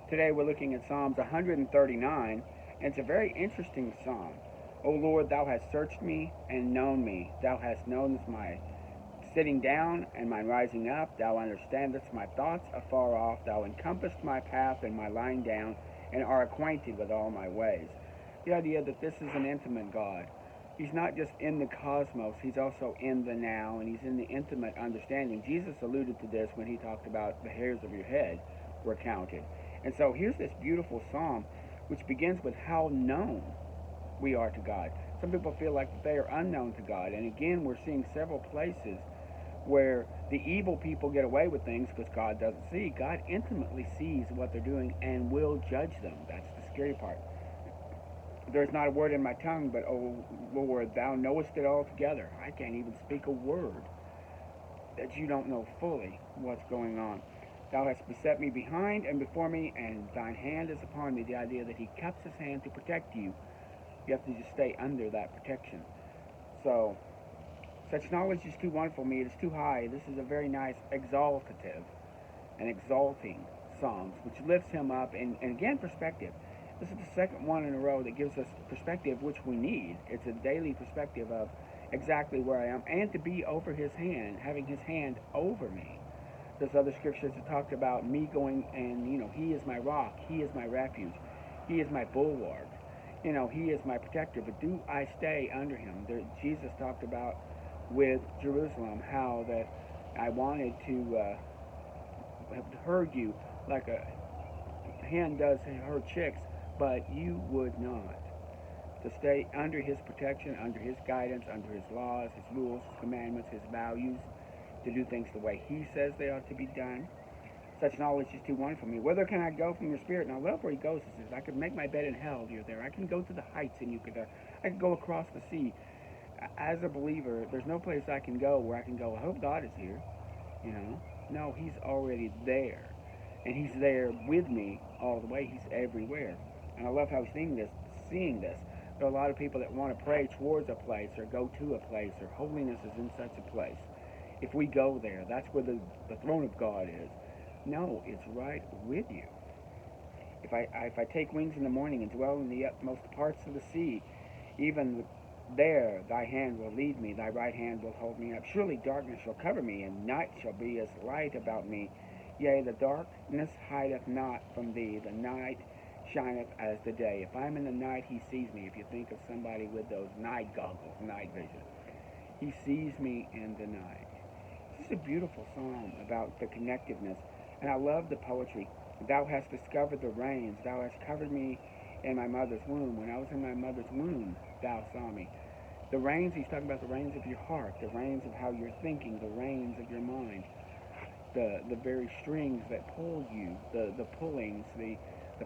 Today we're looking at Psalms 139, and it's a very interesting psalm. O Lord, thou hast searched me and known me. Thou hast known my sitting down and my rising up. Thou understandest my thoughts afar off. Thou encompassest my path and my lying down, and are acquainted with all my ways. The idea that this is an intimate God. He's not just in the cosmos, he's also in the now, and he's in the intimate understanding. Jesus alluded to this when he talked about the hairs of your head were counted. And so here's this beautiful psalm which begins with how known we are to God. Some people feel like they are unknown to God. And again, we're seeing several places where the evil people get away with things because God doesn't see. God intimately sees what they're doing and will judge them. That's the scary part. There's not a word in my tongue, but, oh Lord, thou knowest it altogether. I can't even speak a word that you don't know fully what's going on. Thou hast beset me behind and before me, and thine hand is upon me. The idea that he cups his hand to protect you. You have to just stay under that protection. So, such knowledge is too wonderful for me. It is too high. This is a very nice exaltative and exalting Psalms, which lifts him up and again, perspective. This is the second one in a row that gives us perspective, which we need. It's a daily perspective of exactly where I am, and to be over his hand, having his hand over me. There's other scriptures that talked about me going and, he is my rock, he is my refuge, he is my bulwark, he is my protector. But do I stay under him? Jesus talked about with Jerusalem how that I wanted to have herd you like a hen does her chicks, but you would not. To stay under his protection, under his guidance, under his laws, his rules, his commandments, his values, to do things the way he says they ought to be done. Such knowledge is too wonderful for me. Whither can I go from your spirit? And I love where he goes. He says, I could make my bed in hell, you're there. I can go to the heights and you could I could go across the sea. As a believer, there's no place I can go where I can go, I hope God is here. No, he's already there. And he's there with me all the way. He's everywhere. And I love how he's seeing this. There are a lot of people that want to pray towards a place or go to a place, or holiness is in such a place. If we go there, that's where the throne of God is. No, it's right with you. If I take wings in the morning and dwell in the utmost parts of the sea, even there thy hand will lead me, thy right hand will hold me up. Surely darkness shall cover me, and night shall be as light about me. Yea, the darkness hideth not from thee, the night shineth as the day. If I'm in the night, he sees me. If you think of somebody with those night goggles, night vision, he sees me in the night. This is a beautiful psalm about the connectiveness, and I love the poetry. Thou hast discovered the reins, thou hast covered me in my mother's womb. When I was in my mother's womb, thou saw me. The reins, he's talking about the reins of your heart, the reins of how you're thinking, the reins of your mind, the very strings that pull you, the pullings, the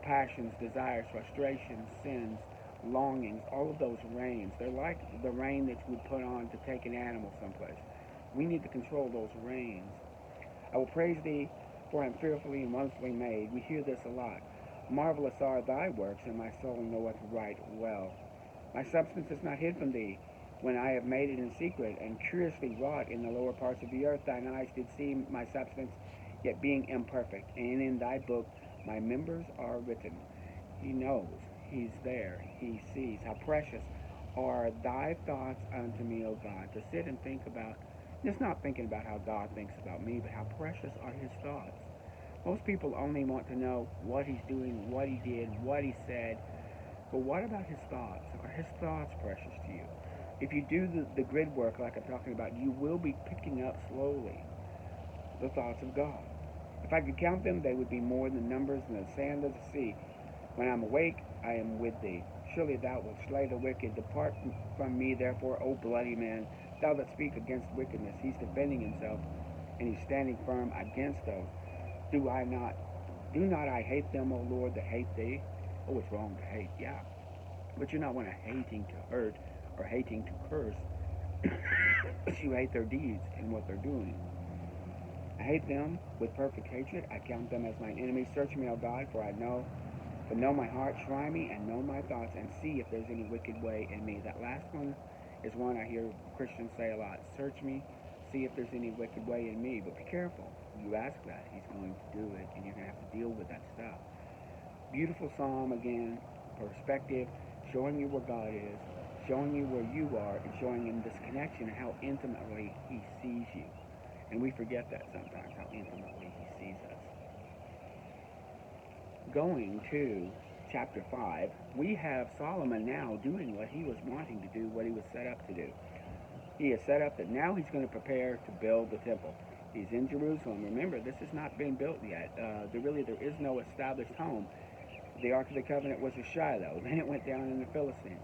passions, desires, frustrations, sins, longings, all of those reins. They're like the rein that you would put on to take an animal someplace. We need to control those reins. I will praise thee, for I am fearfully and wonderfully made. We hear this a lot. Marvelous are thy works, and my soul knoweth right well. My substance is not hid from thee, when I have made it in secret, and curiously wrought in the lower parts of the earth. Thine eyes did see my substance, yet being imperfect. And in thy book my members are written. He knows. He's there. He sees. How precious are thy thoughts unto me, O God. To sit and think about, just not thinking about how God thinks about me, but how precious are his thoughts. Most people only want to know what he's doing, what he did, what he said. But what about his thoughts? Are his thoughts precious to you? If you do the grid work like I'm talking about, you will be picking up slowly the thoughts of God. If I could count them, they would be more than numbers in the sand of the sea. When I'm awake, I am with thee. Surely thou wilt slay the wicked. Depart from me, therefore, O bloody man, thou that speak against wickedness. He's defending himself, and he's standing firm against those. Do not I hate them, O Lord, that hate thee? Oh, it's wrong to hate, yeah. But you're not one of hating to hurt or hating to curse. You hate their deeds and what they're doing. I hate them with perfect hatred. I count them as mine enemies. Search me, O God, but know my heart. Try me and know my thoughts, and see if there's any wicked way in me. That last one is one I hear Christians say a lot. Search me, see if there's any wicked way in me. But be careful. You ask that, he's going to do it, and you're going to have to deal with that stuff. Beautiful psalm again, perspective, showing you where God is, showing you where you are, and showing him this connection and how intimately he sees you. And we forget that sometimes, how intimately he sees us. Going to chapter 5, we have Solomon now doing what he was wanting to do, what he was set up to do. He has set up that now he's going to prepare to build the temple. He's in Jerusalem. Remember, this has not been built yet. There is no established home. The Ark of the Covenant was at Shiloh. Then it went down in the Philistines.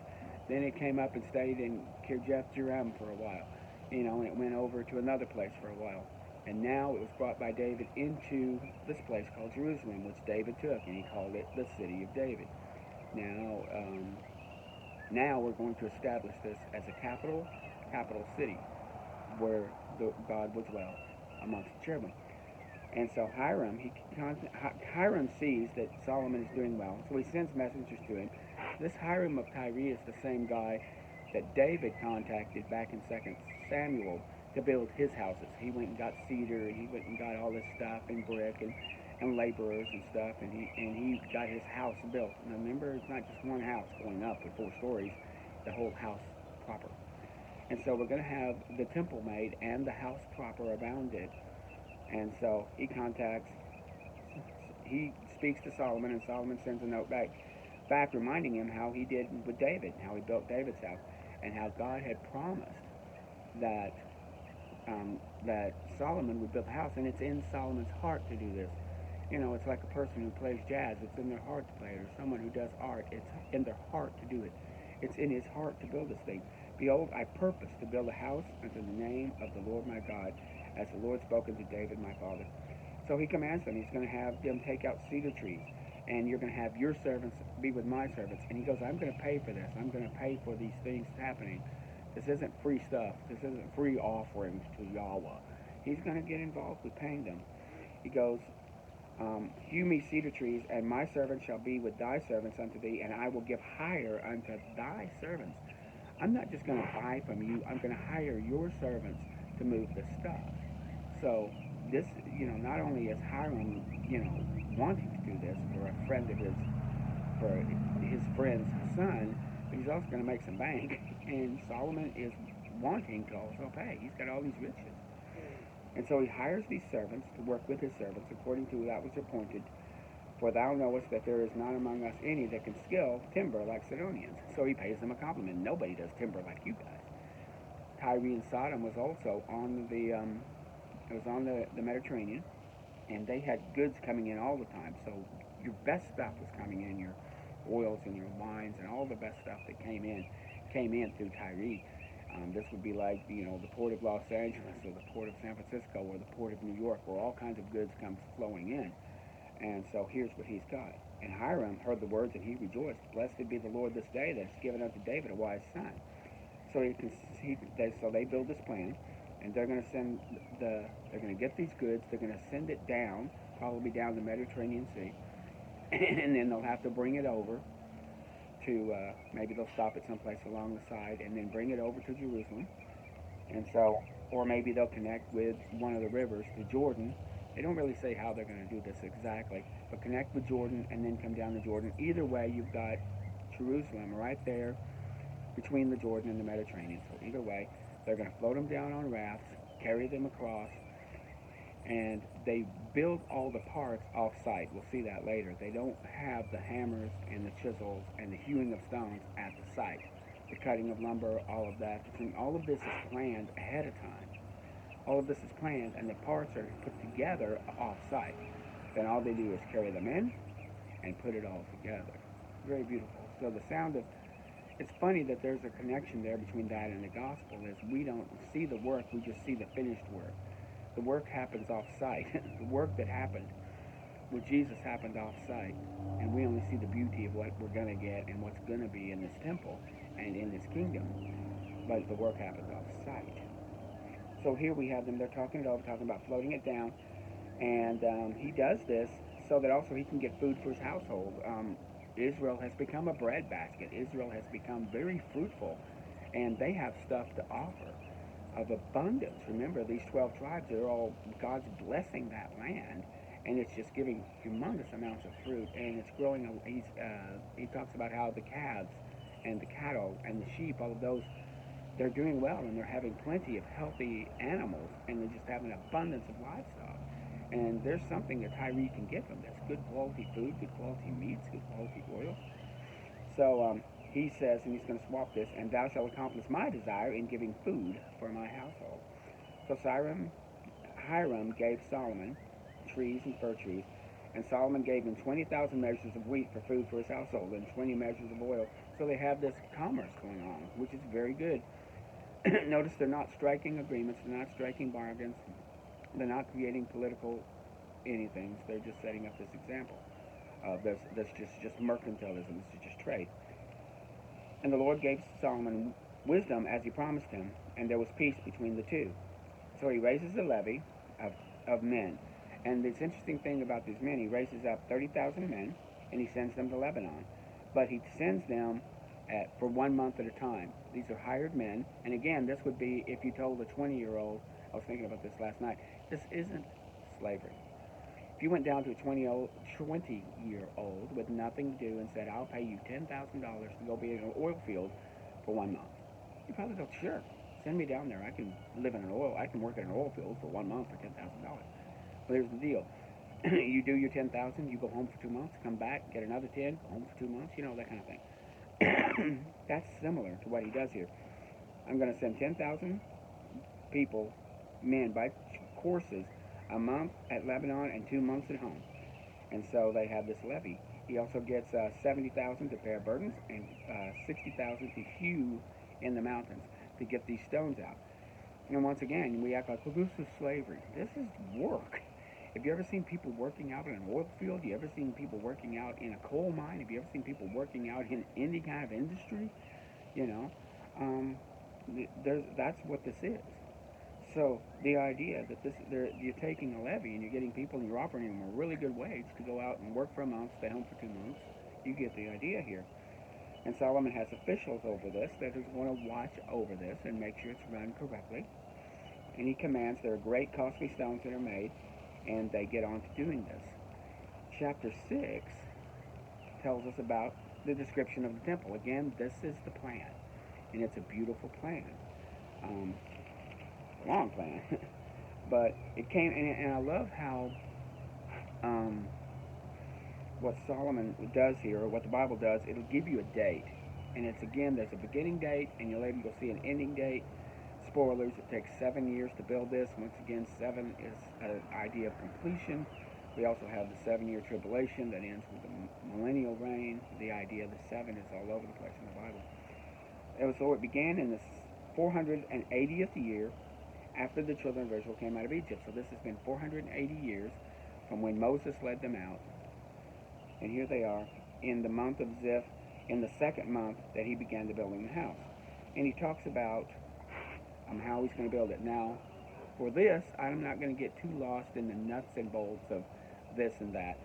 Then it came up and stayed in Kirjath Jearim for a while. And it went over to another place for a while. And now it was brought by David into this place called Jerusalem, which David took, and he called it the City of David. Now we're going to establish this as a capital city, where God would dwell amongst the cherubim. And so Hiram sees that Solomon is doing well, so he sends messengers to him. This Hiram of Tyre is the same guy that David contacted back in 2 Samuel to build his houses. He went and got cedar, and he went and got all this stuff, and brick, and laborers and stuff, and he got his house built. Now remember, it's not just one house going up with 4 stories, the whole house proper. And so we're going to have the temple made and the house proper abounded. And so he speaks to Solomon, and Solomon sends a note back reminding him how he did with David, how he built David's house, and how God had promised that that Solomon would build the house, and it's in Solomon's heart to do this. It's like a person who plays jazz. It's in their heart to play it, or someone who does art. It's in their heart to do it. It's in his heart to build this thing. Behold, I purpose to build a house unto the name of the Lord my God, as the Lord spoken to David my father. So he commands them. He's going to have them take out cedar trees, and you're going to have your servants be with my servants. And he goes, I'm going to pay for this. I'm going to pay for these things happening. This isn't free stuff. This isn't free offerings to Yahweh. He's going to get involved with paying them. He goes, hew me cedar trees, and my servants shall be with thy servants unto thee, and I will give hire unto thy servants. I'm not just going to buy from you. I'm going to hire your servants to move the stuff. So this, not only is Hiram, wanting to do this for a friend of his, for his friend's son, but he's also going to make some bank. And Solomon is wanting to also pay. He's got all these riches. And so he hires these servants to work with his servants according to that which appointed. For thou knowest that there is not among us any that can skill timber like Sidonians. So he pays them a compliment. Nobody does timber like you guys. Tyre and Sodom was also on the Mediterranean, and they had goods coming in all the time. So your best stuff was coming in, your oils and your wines and all the best stuff that came in through Tyre. This would be like, the port of Los Angeles or the port of San Francisco or the port of New York, where all kinds of goods come flowing in. And so here's what he's got. And Hiram heard the words, and he rejoiced. Blessed be the Lord this day that has given unto David a wise son. So they build this plan, and they're going to get these goods. They're going to send it down, probably down the Mediterranean Sea, and then they'll have to bring it over to, maybe they'll stop at someplace along the side and then bring it over to Jerusalem. And so, or maybe they'll connect with one of the rivers, the Jordan. They don't really say how they're going to do this exactly, but connect with Jordan and then come down the Jordan. Either way, you've got Jerusalem right there between the Jordan and the Mediterranean. So either way, they're going to float them down on rafts, carry them across, and they build all the parts off-site. We'll see that later. They don't have the hammers and the chisels and the hewing of stones at the site. The cutting of lumber, all of that. All of this is planned ahead of time. All of this is planned, and the parts are put together off-site. Then all they do is carry them in and put it all together. Very beautiful. So the sound of... It's funny that there's a connection there between that and the gospel, is we don't see the work, we just see the finished work. The work happens off-site. The work that happened with Jesus happened off-site, and we only see the beauty of what we're going to get and what's going to be in this temple and in this kingdom, but the work happens off-site. So here we have them, they're talking it over, talking about floating it down, and he does this so that also he can get food for his household. Israel has become a breadbasket. Israel has become very fruitful, and they have stuff to offer of abundance. Remember, these 12 tribes, they're all, God's blessing that land, and it's just giving humongous amounts of fruit, and it's growing. He talks about how the calves and the cattle and the sheep, all of those, they're doing well, and they're having plenty of healthy animals, and they're just having an abundance of livestock. And there's something that Tyree can get from this: good quality food, good quality meats, good quality oil. So he says, and he's going to swap this, and thou shalt accomplish my desire in giving food for my household. So Hiram gave Solomon trees and fir trees, and Solomon gave him 20,000 measures of wheat for food for his household and 20 measures of oil. So they have this commerce going on, which is very good. Notice they're not striking agreements, they're not striking bargains, they're not creating political anything. They're just setting up this example. That's just mercantilism. This is just trade. And the Lord gave Solomon wisdom as he promised him, and there was peace between the two. So he raises a levy of men. And this interesting thing about these men, he raises up 30,000 men, and he sends them to Lebanon. But he sends them for 1 month at a time. These are hired men. And again, this would be if you told a 20-year-old, I was thinking about this last night, this isn't slavery. If you went down to a 20-year-old with nothing to do and said, I'll pay you $10,000 to go be in an oil field for 1 month, you probably go, sure, send me down there. I can I can work in an oil field for 1 month for $10,000. Well, here's the deal. You do your 10,000, you go home for 2 months, come back, get another 10, go home for 2 months, that kind of thing. That's similar to what he does here. I'm going to send 10,000 people, men, by courses, a month at Lebanon and 2 months at home. And so they have this levy. He also gets 70,000 to bear burdens and 60,000 to hew in the mountains to get these stones out. And once again, we act like, well, this is slavery. This is work. Have you ever seen people working out in an oil field? Have you ever seen people working out in a coal mine? Have you ever seen people working out in any kind of industry? You know, um, that's what this is. So the idea that you're taking a levy and you're getting people and you're offering them a really good wage to go out and work for a month, stay home for 2 months, you get the idea here. And Solomon has officials over this that is going to watch over this and make sure it's run correctly. And he commands there are great costly stones that are made, and they get on to doing this. Chapter 6 tells us about the description of the temple. Again, this is the plan, and it's a beautiful plan. Um, Long plan, but it came, and I love how what Solomon does here, or what the Bible does. It'll give you a date, and it's again there's a beginning date, and you'll see an ending date. Spoilers: it takes 7 years to build this. Once again, 7 is an idea of completion. We also have the 7-year tribulation that ends with the millennial reign. The idea of the 7 is all over the place in the Bible. So it began in the 480th year after the children of Israel came out of Egypt. So this has been 480 years from when Moses led them out. And here they are in the month of Ziph, in the second month that he began the building the house. And he talks about how he's going to build it. Now, for this, I'm not going to get too lost in the nuts and bolts of this and that.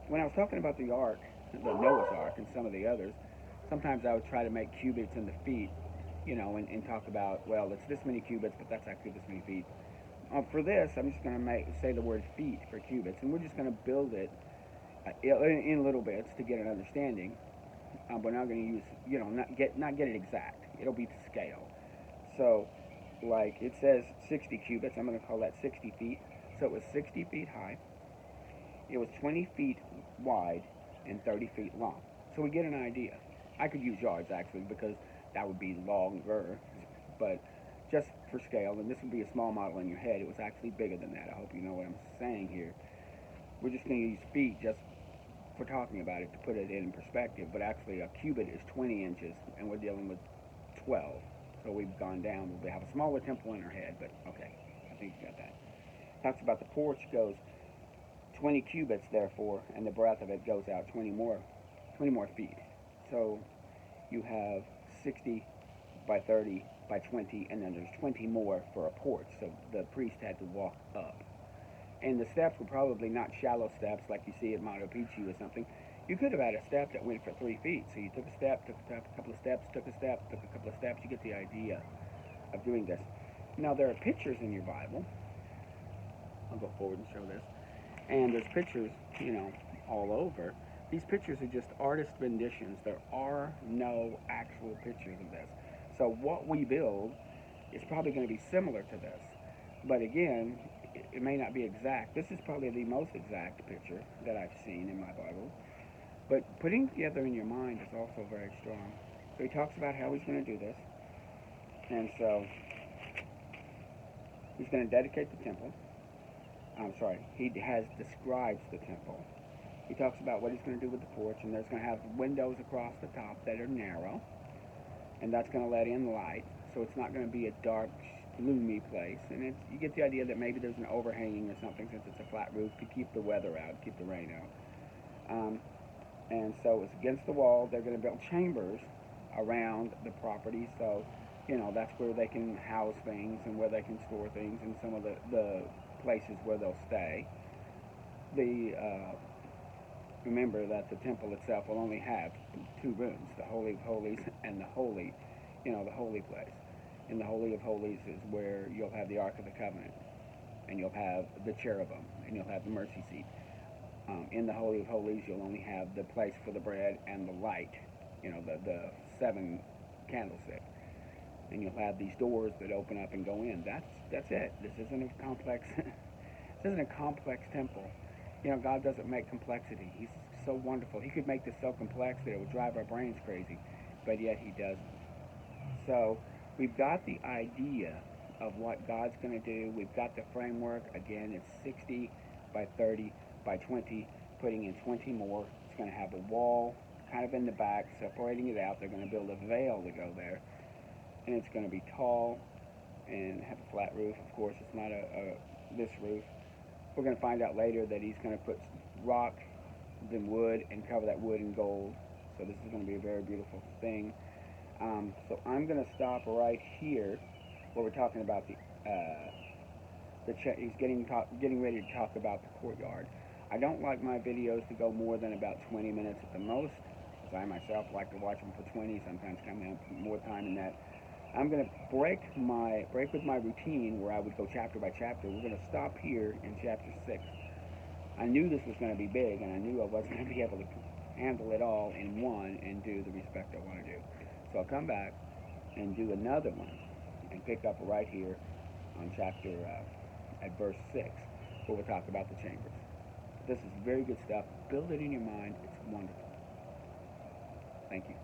When I was talking about the ark, the Noah's Ark, and some of the others, sometimes I would try to make cubits in the feet, and talk about, well, it's this many cubits, but that's actually this many feet. For this, I'm just going to say the word feet for cubits, and we're just going to build it in little bits to get an understanding. We're not going to use, not get it exact. It'll be to scale. So, like it says 60 cubits, I'm going to call that 60 feet. So it was 60 feet high. It was 20 feet wide and 30 feet long. So we get an idea. I could use yards actually because that would be longer, but just for scale, and this would be a small model in your head, it was actually bigger than that. I hope you know what I'm saying here. We're just going to use feet just for talking about it to put it in perspective, but actually a cubit is 20 inches, and we're dealing with 12. So we've gone down. We have a smaller temple in our head, but okay, I think you got that. Talks about the porch goes 20 cubits, therefore, and the breadth of it goes out 20 more feet. So you have 60 by 30 by 20, and then there's 20 more for a porch. So the priest had to walk up. And the steps were probably not shallow steps like you see at Machu Picchu or something. You could have had a step that went for 3 feet. So you took a step, took a couple of steps, took a step, took a couple of steps. You get the idea of doing this. Now there are pictures in your Bible. I'll go forward and show this. And there's pictures, all over. These pictures are just artist renditions. There are no actual pictures of this. So what we build is probably going to be similar to this. But again, it may not be exact. This is probably the most exact picture that I've seen in my Bible. But putting together in your mind is also very strong. So he talks about how he's going to do this. And so he's going to dedicate the temple. I'm sorry, he has describes the temple. He talks about what he's going to do with the porch, and there's going to have windows across the top that are narrow, and that's going to let in light, so it's not going to be a dark, gloomy place. And you get the idea that maybe there's an overhanging or something since it's a flat roof to keep the weather out, keep the rain out. And so it's against the wall. They're going to build chambers around the property, so that's where they can house things and where they can store things, and some of the places where they'll stay. The Remember that the temple itself will only have two rooms: the Holy of Holies and the holy place. In the Holy of Holies is where you'll have the Ark of the Covenant, and you'll have the cherubim, and you'll have the mercy seat. In the Holy of Holies, you'll only have the place for the bread and the light, the seven candlesticks. And you'll have these doors that open up and go in. That's it. This isn't a complex. This isn't a complex temple. God doesn't make complexity. He's so wonderful. He could make this so complex that it would drive our brains crazy, but yet he doesn't. So we've got the idea of what God's going to do. We've got the framework. Again, it's 60 by 30 by 20, putting in 20 more. It's going to have a wall kind of in the back, separating it out. They're going to build a veil to go there, and it's going to be tall and have a flat roof. Of course, it's not this roof. We're going to find out later that he's going to put rock, then wood, and cover that wood in gold. So this is going to be a very beautiful thing. So I'm going to stop right here, where we're talking about he's getting ready to talk about the courtyard. I don't like my videos to go more than about 20 minutes at the most, because I myself like to watch them for 20. Sometimes come in more time than that. I'm going to break with my routine where I would go chapter by chapter. We're going to stop here in chapter 6. I knew this was going to be big, and I knew I wasn't going to be able to handle it all in one and do the respect I want to do. So I'll come back and do another one and pick up right here on chapter at verse 6, where we'll talk about the chambers. This is very good stuff. Build it in your mind. It's wonderful. Thank you.